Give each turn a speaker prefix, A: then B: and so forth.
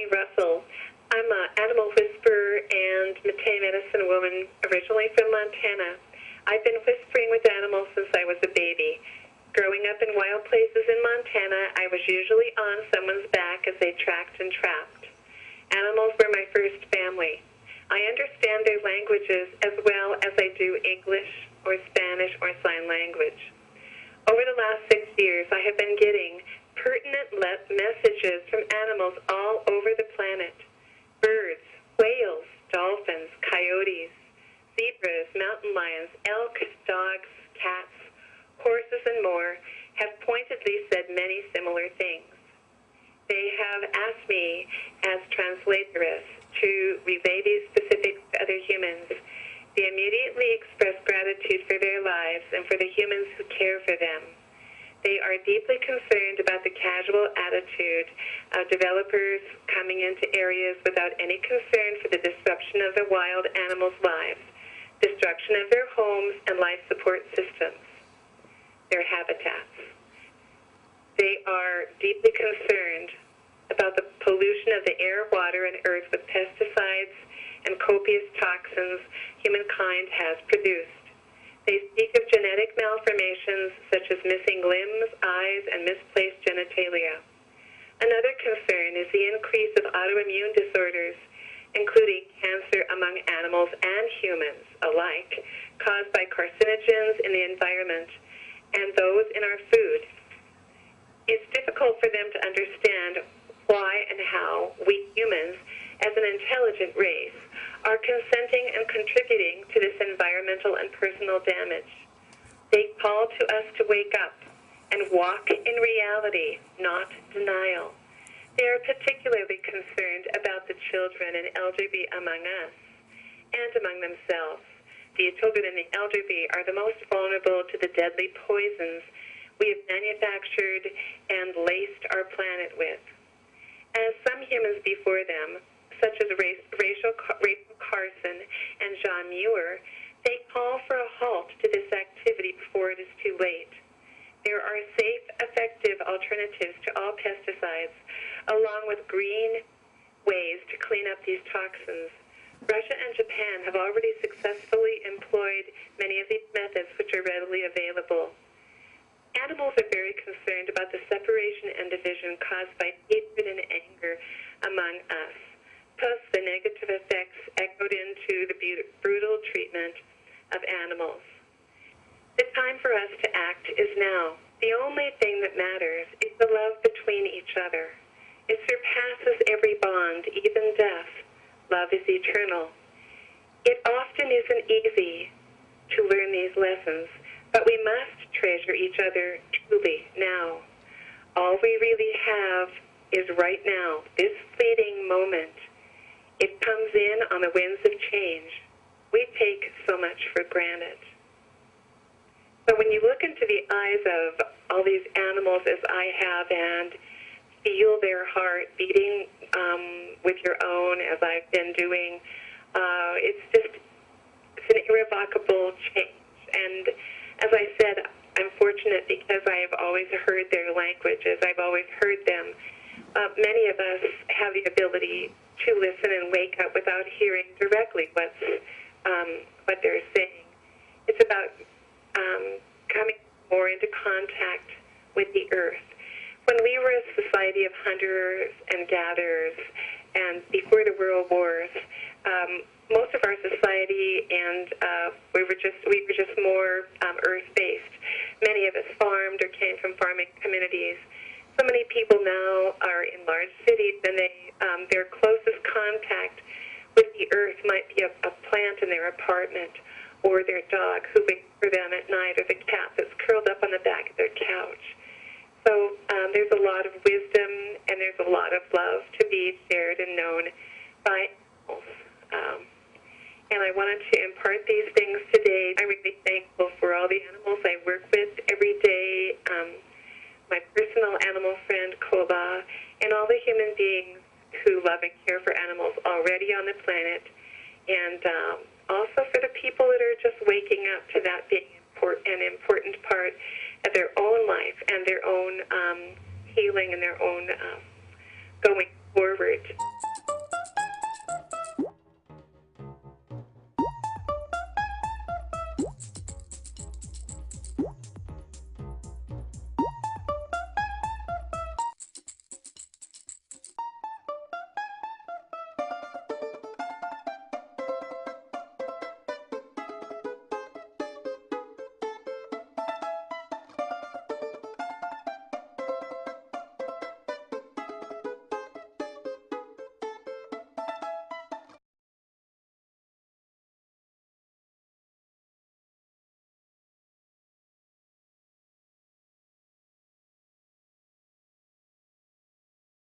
A: Connie Russell. I'm an animal whisperer and Métis medicine woman originally from Montana. I've been whispering with animals since I was a baby. Growing up in wild places in Montana, I was usually on someone's back as they tracked and trapped. Animals were my first family. I understand their languages as well as I do English or Spanish or sign language. Over the last 6 years, I have been getting pertinent messages from animals all over the planet. Birds, whales, dolphins, coyotes, zebras, mountain lions, elk, dogs, cats, horses, and more have pointedly said many similar things. They have asked me as translatoress to relay these specifics to other humans. They immediately express gratitude for their lives and for the humans who care for them. They are deeply concerned about the casual attitude of developers coming into areas without any concern for the disruption of the wild animals' lives, destruction of their homes and life support systems, their habitats. They are deeply concerned about the pollution of the air, water, and earth with pesticides and copious toxins humankind has produced. They speak of genetic malformations such as missing limbs, eyes, and misplaced genitalia. Another concern is the increase of autoimmune disorders, including cancer among animals and humans alike, caused by carcinogens in the environment and those in our food. It's difficult for them to understand why and how we humans, as an intelligent race, are consenting and contributing to this environmental and personal damage. They call to us to wake up and walk in reality, not denial. They are particularly concerned about the children and elderly among us and among themselves. The children and the elderly are the most vulnerable to the deadly poisons we have manufactured and laced our planet with. As some humans before them, such as Rachel Carson and John Muir, they call for a halt to this activity before it is too late. There are safe, effective alternatives to all pesticides, along with green ways to clean up these toxins. Russia and Japan have already successfully employed many of these methods, which are readily available. Animals are very concerned about the separation and division caused by hatred and anger among us, plus the negative effects echoed into the brutal treatment of animals. The time for us to act is now. The only thing that matters is the love between each other. It surpasses every bond, even death. Love is eternal. It often isn't easy to learn these lessons, but we must treasure each other truly now. All we really have is right now, this fleeting moment. It comes in on the winds of change. We take so much for granted. So when you look into the eyes of all these animals as I have and feel their heart beating with your own as I've been doing, it's an irrevocable change. And as I said, I'm fortunate because I have always heard their languages. I've always heard them. Many of us have the ability to listen and wake up without hearing directly what they're saying. It's about coming more into contact with the earth. When we were a society of hunters and gatherers, and before the World Wars, most of our society and we were just more earth-based. Many of us farmed or came from farming communities. So many people now are in large cities, and their closest contact with the earth might be a plant in their apartment, or their dog who waits for them at night, or the cat that's curled up on the back of their couch. So there's a lot of wisdom and there's a lot of love to be shared and known by animals. And I wanted to impart these things today. I'm really thankful for all the animals I work with